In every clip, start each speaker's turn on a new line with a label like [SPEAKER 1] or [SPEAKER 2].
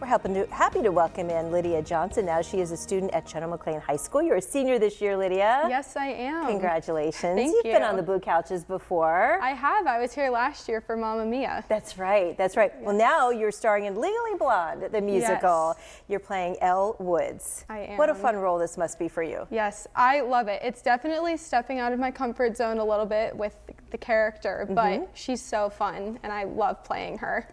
[SPEAKER 1] We're happy to welcome in Lydia Johnson. Now she is a student at McLane High School. You're a senior this year, Lydia.
[SPEAKER 2] Yes, I am.
[SPEAKER 1] Congratulations.
[SPEAKER 2] Thank you.
[SPEAKER 1] You've been on the blue couches before.
[SPEAKER 2] I have. I was here last year for Mamma Mia.
[SPEAKER 1] That's right. That's right.
[SPEAKER 2] Yes.
[SPEAKER 1] Well, now you're starring in Legally Blonde, the musical.
[SPEAKER 2] Yes.
[SPEAKER 1] You're playing Elle Woods.
[SPEAKER 2] I am.
[SPEAKER 1] What a fun role this must be for you.
[SPEAKER 2] Yes, I love it. It's definitely stepping out of my comfort zone a little bit with the character, but she's so fun, and I love playing her.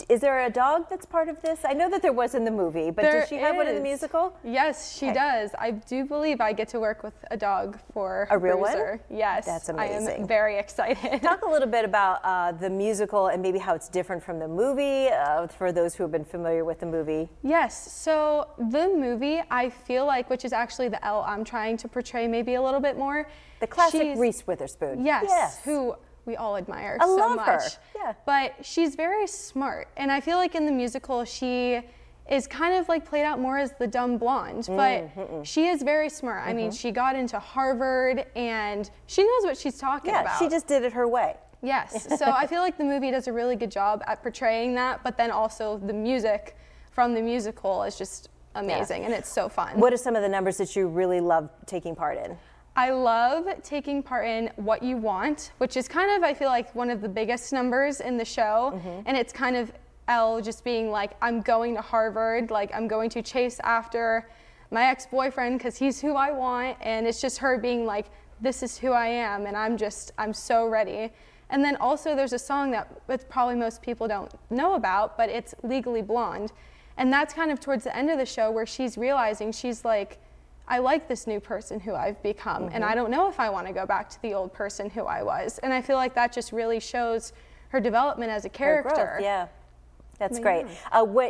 [SPEAKER 1] Is there a dog that's part of this? I know that there was in the movie, but does she have one in the musical?
[SPEAKER 2] Yes, she does. I do believe I get to work with a dog for
[SPEAKER 1] a real
[SPEAKER 2] Bruiser.
[SPEAKER 1] one?
[SPEAKER 2] Yes.
[SPEAKER 1] That's amazing.
[SPEAKER 2] I am very excited.
[SPEAKER 1] Talk a little bit about the musical and maybe how it's different from the movie for those who have been familiar with the movie.
[SPEAKER 2] Yes, so the movie, I feel like, which is actually the Elle I'm trying to portray maybe a little bit more.
[SPEAKER 1] The classic Reese Witherspoon.
[SPEAKER 2] Yes, who we all admire so
[SPEAKER 1] love
[SPEAKER 2] much.
[SPEAKER 1] her. Yeah.
[SPEAKER 2] But she's very smart, and I feel like in the musical she is kind of like played out more as the dumb blonde, but she is very smart. I mean, she got into Harvard and she knows what she's talking about.
[SPEAKER 1] Yeah, she just did it her way.
[SPEAKER 2] Yes, so I feel like the movie does a really good job at portraying that, but then also the music from the musical is just amazing, and it's so fun.
[SPEAKER 1] What are some of the numbers that you really love taking part in?
[SPEAKER 2] I love taking part in What You Want, which is kind of, I feel like, one of the biggest numbers in the show. And it's kind of Elle just being like, I'm going to Harvard, like I'm going to chase after my ex-boyfriend because he's who I want. And it's just her being like, this is who I am, and I'm so ready. And then also there's a song that probably most people don't know about, but it's Legally Blonde. And that's kind of towards the end of the show where she's realizing, she's like, I like this new person who I've become, and I don't know if I want to go back to the old person who I was. And I feel like that just really shows her development as a character.
[SPEAKER 1] Her growth, yeah. That's great.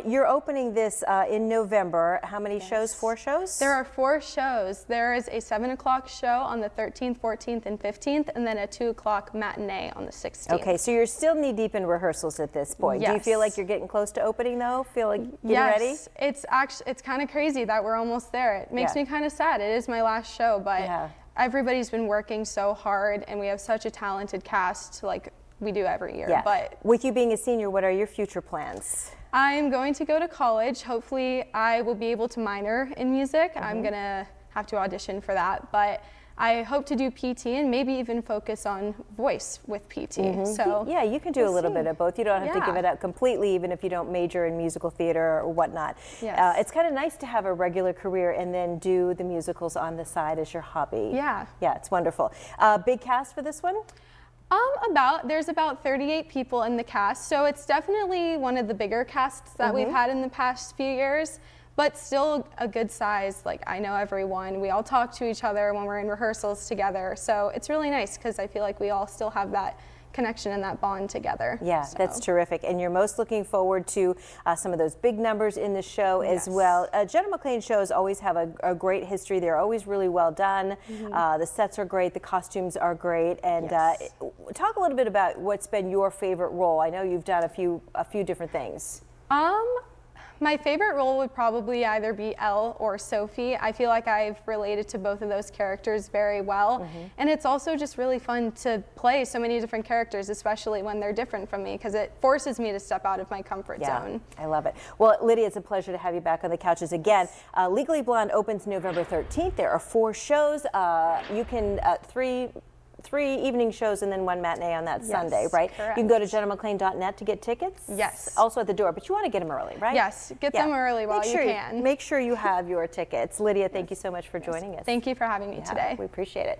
[SPEAKER 1] You're opening this in November. How many shows? 4 shows?
[SPEAKER 2] There are 4 shows. There is a 7 o'clock show on the 13th, 14th, and 15th, and then a 2 o'clock matinee on the 16th.
[SPEAKER 1] Okay, so you're still knee deep in rehearsals at this point.
[SPEAKER 2] Yes.
[SPEAKER 1] Do you feel like you're getting close to opening though? Feel like getting ready?
[SPEAKER 2] Yes, it's kind of crazy that we're almost there. It makes me kind of sad. It is my last show, but everybody's been working so hard, and we have such a talented cast, like we do every year.
[SPEAKER 1] Yeah.
[SPEAKER 2] But
[SPEAKER 1] with you being a senior, what are your future plans?
[SPEAKER 2] I'm going to go to college. Hopefully I will be able to minor in music. I'm gonna have to audition for that, but I hope to do PT and maybe even focus on voice with PT. So
[SPEAKER 1] yeah, you can do a little bit of both. You don't have to give it up completely, even if you don't major in musical theater or whatnot.
[SPEAKER 2] Yes.
[SPEAKER 1] It's kind of nice to have a regular career and then do the musicals on the side as your hobby.
[SPEAKER 2] Yeah.
[SPEAKER 1] Yeah, it's wonderful. Big cast for this one?
[SPEAKER 2] There's about 38 people in the cast, so it's definitely one of the bigger casts that we've had in the past few years, but still a good size. Like, I know everyone. We all talk to each other when we're in rehearsals together, so it's really nice because I feel like we all still have that connection and that bond together.
[SPEAKER 1] Yeah, that's terrific. And you're most looking forward to some of those big numbers in the show as well. Jenna McLane shows always have a great history. They're always really well done. The sets are great. The costumes are great. And talk a little bit about what's been your favorite role. I know you've done a few different things.
[SPEAKER 2] My favorite role would probably either be Elle or Sophie. I feel like I've related to both of those characters very well. And it's also just really fun to play so many different characters, especially when they're different from me, because it forces me to step out of my comfort zone.
[SPEAKER 1] I love it. Well, Lydia, it's a pleasure to have you back on the couches again. Legally Blonde opens November 13th. There are 4 shows. You can, 3 evening shows and then 1 matinee on that Sunday, right?
[SPEAKER 2] Correct.
[SPEAKER 1] You can go to jennamclane.net to get tickets.
[SPEAKER 2] Yes.
[SPEAKER 1] Also at the door, but you want to get them early, right?
[SPEAKER 2] Yes, get them early while you can.
[SPEAKER 1] Make sure you have your tickets. Lydia, thank you so much for joining us.
[SPEAKER 2] Thank you for having me today.
[SPEAKER 1] We appreciate it.